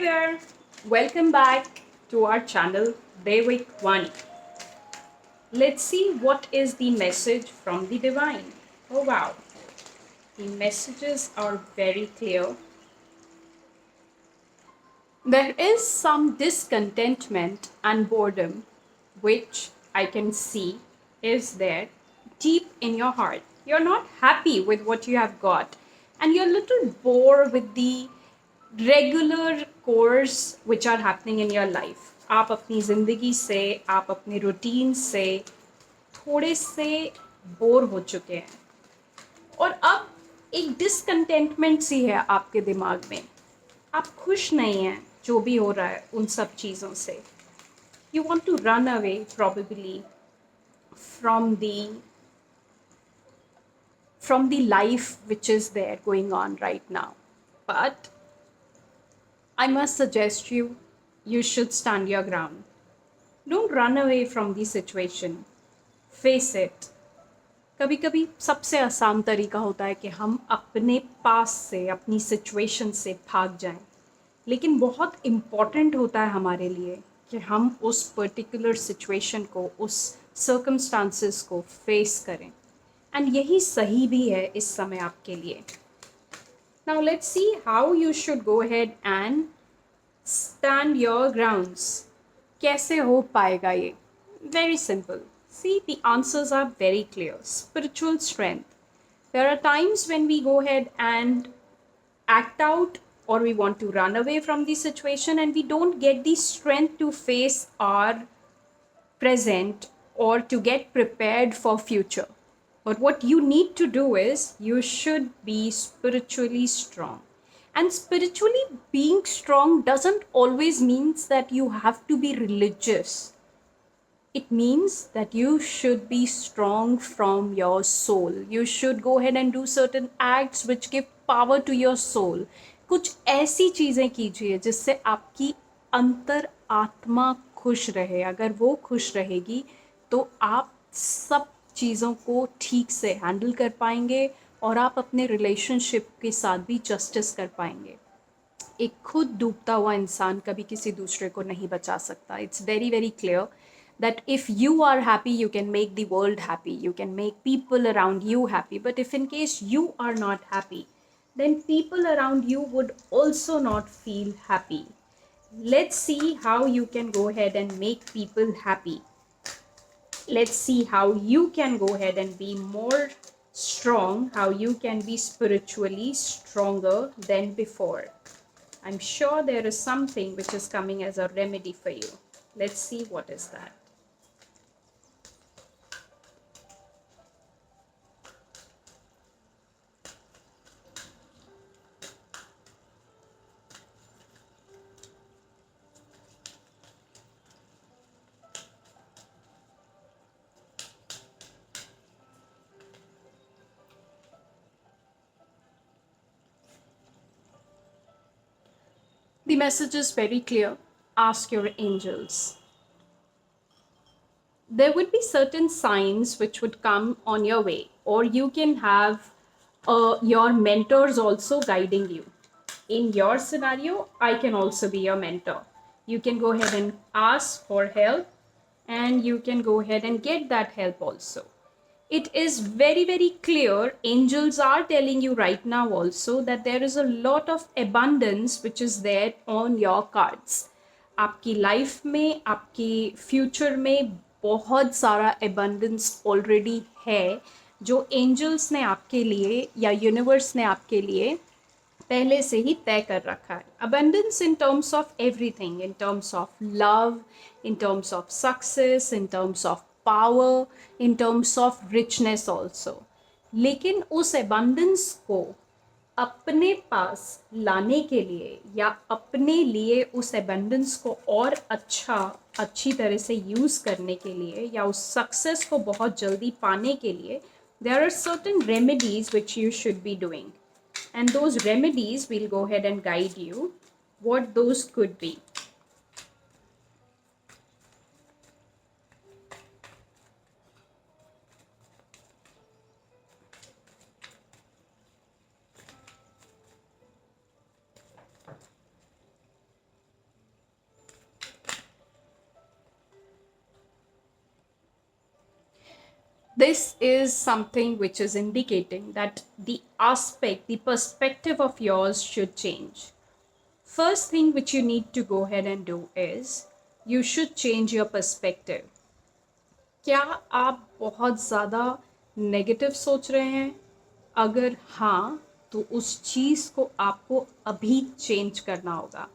there, welcome back to our channel Devik Vani. Let's see what is the message from the divine. Oh wow, the messages are very clear. There is some discontentment and boredom, which I can see is there deep in your heart. You're not happy with what you have got, and you're a little bored with the regular course which are happening in your life. आप अपनी ज़िंदगी से, आप अपने routine से थोड़े से bore हो चुके हैं और अब एक डिसकंटेंटमेंट सी है आपके दिमाग में. आप खुश नहीं हैं जो भी हो रहा है उन सब चीज़ों से. You want to run away probably from the life which is there going on right now. But I must suggest you should stand your ground. Don't run away from the situation. Face it. कभी कभी सबसे आसान तरीका होता है कि हम अपने पास से, अपनी सिचुएशन से भाग जाएं. लेकिन बहुत इम्पॉर्टेंट होता है हमारे लिए कि हम उस पर्टिकुलर सिचुएशन को, उस सर्कमस्टांसेस को फेस करें. एंड यही सही भी है इस समय आपके लिए. Now let's see how you should go ahead and stand your grounds. कैसे हो पाएगा ये? Very simple. See, the answers are very clear. Spiritual strength. There are times when we go ahead and act out or we want to run away from the situation and we don't get the strength to face our present or to get prepared for future. But what you need to do is you should be spiritually strong. And spiritually being strong doesn't always means that you have to be religious. It means that you should be strong from your soul. You should go ahead and do certain acts which give power to your soul. कुछ ऐसी चीज़ें कीजिए जिससे आपकी अंतर आत्मा खुश रहे. अगर वो खुश रहेगी तो आप सब चीज़ों को ठीक से हैंडल कर पाएंगे और आप अपने रिलेशनशिप के साथ भी जस्टिस कर पाएंगे. एक खुद डूबता हुआ इंसान कभी किसी दूसरे को नहीं बचा सकता. It's very very clear that if you are happy, you can make the world happy, you can make people around you happy. But if in case you are not happy, then people around you would also not feel happy. Let's see how you can go ahead and make people happy. Let's see how you can go ahead and be more strong, how you can be spiritually stronger than before. I'm sure there is something which is coming as a remedy for you. Let's see what is that. The message is very clear. Ask your angels. There would be certain signs which would come on your way, or you can have your mentors also guiding you. In your scenario, I can also be your mentor. You can go ahead and ask for help, and you can go ahead and get that help also. It is very very clear, angels are telling you right now also that there is a lot of abundance which is there on your cards. आपकी life में, आपकी future में बहुत सारा abundance already है जो angels ने आपके लिए या यूनिवर्स ने आपके लिए पहले से ही तय कर रखा है. Abundance in terms of everything, in terms of love, in terms of success, in terms of power, in terms of richness also. लेकिन उस अबंडेंस को अपने पास लाने के लिए या अपने लिए उस अबंडेंस को और अच्छी तरह से यूज़ करने के लिए या उस सक्सेस को बहुत जल्दी पाने के लिए there are certain remedies which you should be doing. And those remedies, we'll go ahead and guide you what those could be. This is something which is indicating that the aspect, the perspective of yours should change. First thing which you need to go ahead and do is you should change your perspective. क्या आप बहुत ज़्यादा negative सोच रहे हैं? अगर हाँ, तो उस चीज़ को आपको अभी चेंज करना होगा.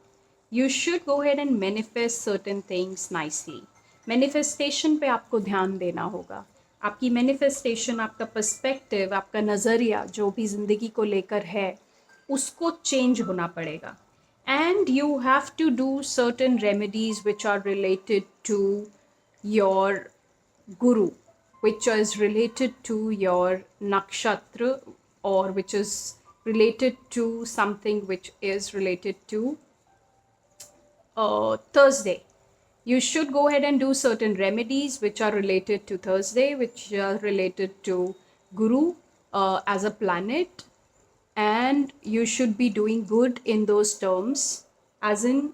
You should go ahead and manifest certain things nicely. Manifestation पे आपको ध्यान देना होगा. आपकी मैनिफेस्टेशन, आपका पर्सपेक्टिव, आपका नज़रिया जो भी ज़िंदगी को लेकर है, उसको चेंज होना पड़ेगा. And you have to do certain remedies which are related to your guru, which is related to your nakshatra, or which is related to something which is related to Thursday. You should go ahead and do certain remedies which are related to Thursday, which are related to Guru as a planet, and you should be doing good in those terms, as in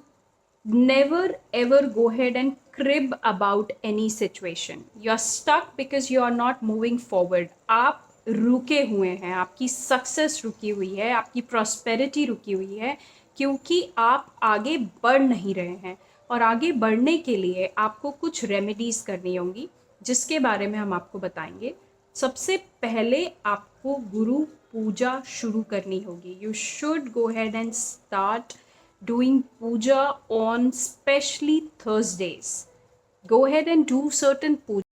never ever go ahead and crib about any situation. You are stuck because you are not moving forward. आप रुके हुए हैं, आपकी success रुकी हुई है, आपकी prosperity रुकी हुई है, क्योंकि आप आगे बढ़ नहीं रहे हैं. और आगे बढ़ने के लिए आपको कुछ रेमेडीज़ करनी होंगी, जिसके बारे में हम आपको बताएंगे. सबसे पहले आपको गुरु पूजा शुरू करनी होगी. You should go had and start doing puja on specially Thursdays. Go ahead and do certain puja.